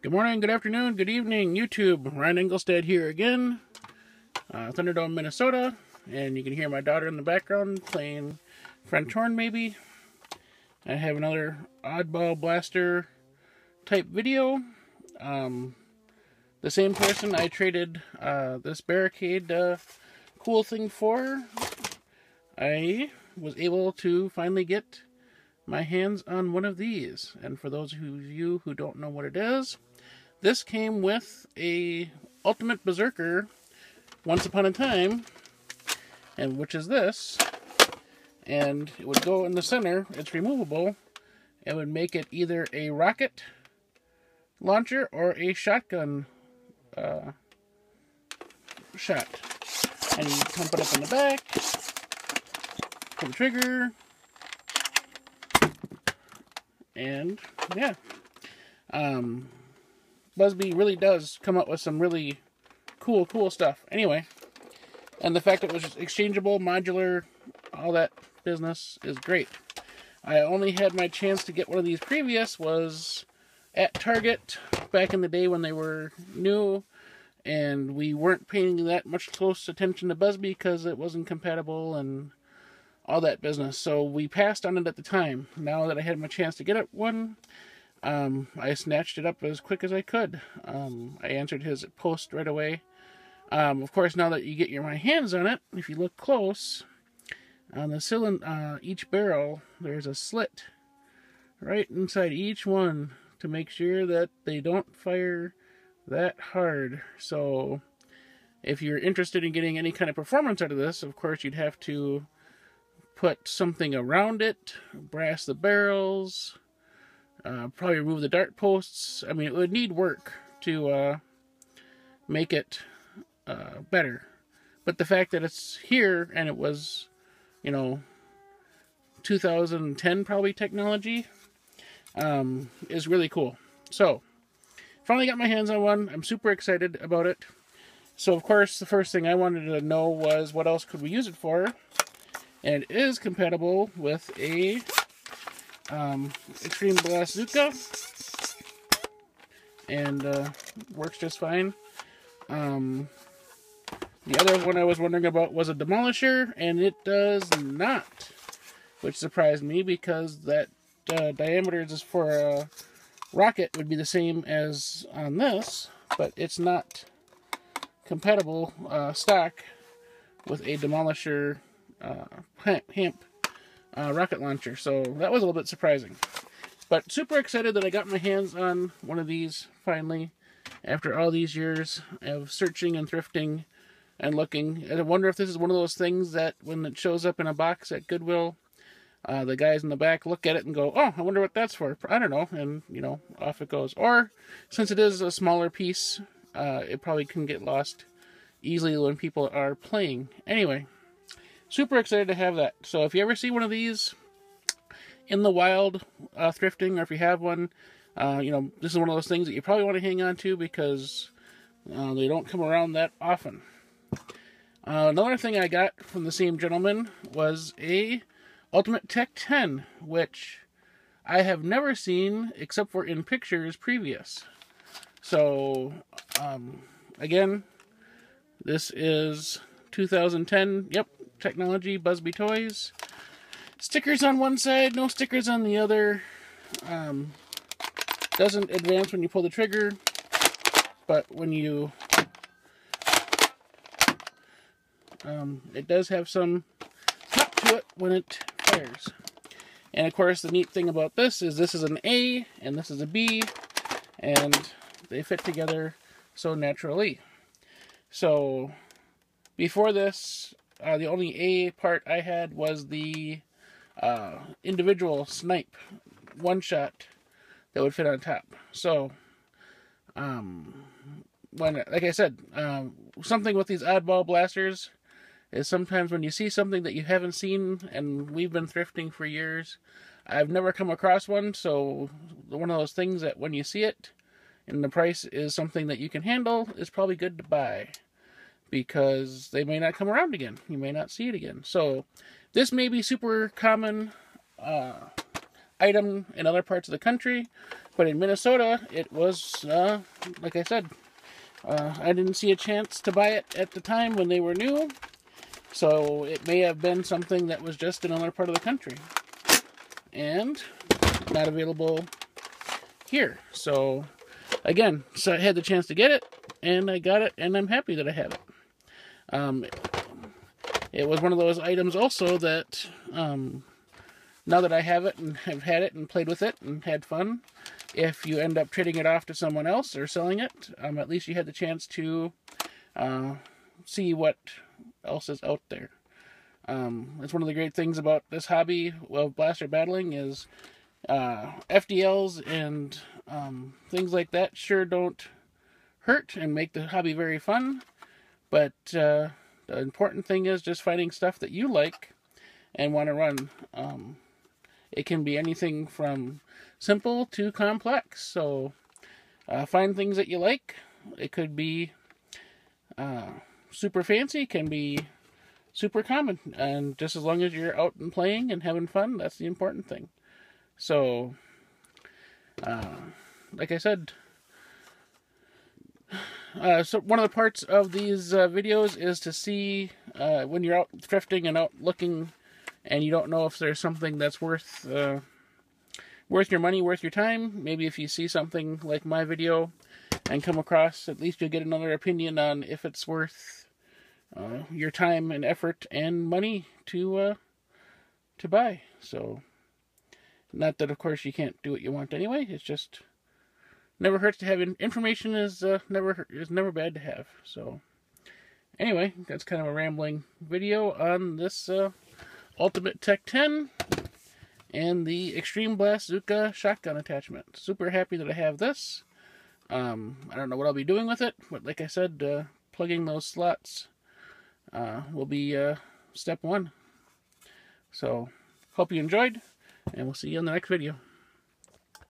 Good morning, good afternoon, good evening, YouTube. Ryan Engelstad here again, Thunderdome, Minnesota. And you can hear my daughter in the background playing French horn, maybe. I have another oddball blaster type video. The same person I traded this barricade cool thing for. I was able to finally get my hands on one of these. And for those of you who don't know what it is, this came with a Ultimate Berserker Once Upon a Time, and which is this, and it would go in the center. It's removable. It would make it either a rocket launcher or a shotgun shot. And you pump it up in the back, pull the trigger, and yeah. Busby really does come up with some really cool stuff. Anyway, and the fact that it was just exchangeable, modular, all that business is great. I only had my chance to get one of these previous was at Target back in the day when they were new, and we weren't paying that much close attention to Busby because it wasn't compatible and all that business. So we passed on it at the time. Now that I had my chance to get one, I snatched it up as quick as I could. I answered his post right away. Of course, now that you get my hands on it, if you look close, on the cylinder, each barrel, there's a slit right inside each one to make sure that they don't fire that hard. So if you're interested in getting any kind of performance out of this, of course, you'd have to put something around it, brass the barrels, probably remove the dart posts. I mean, it would need work to make it better. But the fact that it's here and it was, 2010 probably technology, is really cool. So, finally got my hands on one. I'm super excited about it. So, of course, the first thing I wanted to know was what else could we use it for? And it is compatible with a Extreme Bazooka, and works just fine. The other one I was wondering about was a Demolisher, and it does not, which surprised me because that diameter is for a rocket would be the same as on this, but it's not compatible stock with a Demolisher HAMP rocket launcher, so that was a little bit surprising. But super excited that I got my hands on one of these finally, after all these years of searching and thrifting and looking. And I wonder if this is one of those things that when it shows up in a box at Goodwill, the guys in the back look at it and go, oh, I wonder what that's for. I don't know, and, off it goes. Or, since it is a smaller piece, it probably can get lost easily when people are playing. Anyway, super excited to have that. So if you ever see one of these in the wild, thrifting, or if you have one, this is one of those things that you probably want to hang on to because they don't come around that often. Another thing I got from the same gentleman was a Ultimate Tech 10, which I have never seen except for in pictures previous. So, again, this is 2010, yep, technology, Busby Toys. Stickers on one side, no stickers on the other. Doesn't advance when you pull the trigger, but when you it does have some pop to it when it fires. And of course, the neat thing about this is an A and this is a B, and they fit together so naturally. So before this, the only A part I had was the individual snipe one shot that would fit on top. So like I said, something with these oddball blasters is sometimes when you see something that you haven't seen, and we've been thrifting for years, I've never come across one, so one of those things that when you see it and the price is something that you can handle, is probably good to buy, because they may not come around again. You may not see it again. So this may be super common item in other parts of the country, but in Minnesota, it was, like I said, I didn't see a chance to buy it at the time when they were new, so it may have been something that was just in another part of the country, and not available here. So, again, so I had the chance to get it, and I got it, and I'm happy that I have it. It was one of those items also that, now that I have it and have had it and played with it and had fun, if you end up trading it off to someone else or selling it, at least you had the chance to see what else is out there. It's one of the great things about this hobby of blaster battling is FDLs and things like that sure don't hurt and make the hobby very fun, but the important thing is just finding stuff that you like and want to run. It can be anything from simple to complex, so find things that you like. It could be super fancy, can be super common, and just as long as you're out and playing and having fun, that's the important thing. So, like I said, so one of the parts of these videos is to see when you're out thrifting and out looking and you don't know if there's something that's worth your money, worth your time. Maybe if you see something like my video and come across, at least you'll get another opinion on if it's worth your time and effort and money to buy. So, not that of course you can't do what you want anyway. It's just never hurts to have information. Is never bad to have. So, anyway, that's kind of a rambling video on this Ultimate Tech 10 and the Extreme Blast Zuka shotgun attachment. Super happy that I have this. I don't know what I'll be doing with it, but like I said, plugging those slots will be step one. So, hope you enjoyed, and we'll see you in the next video.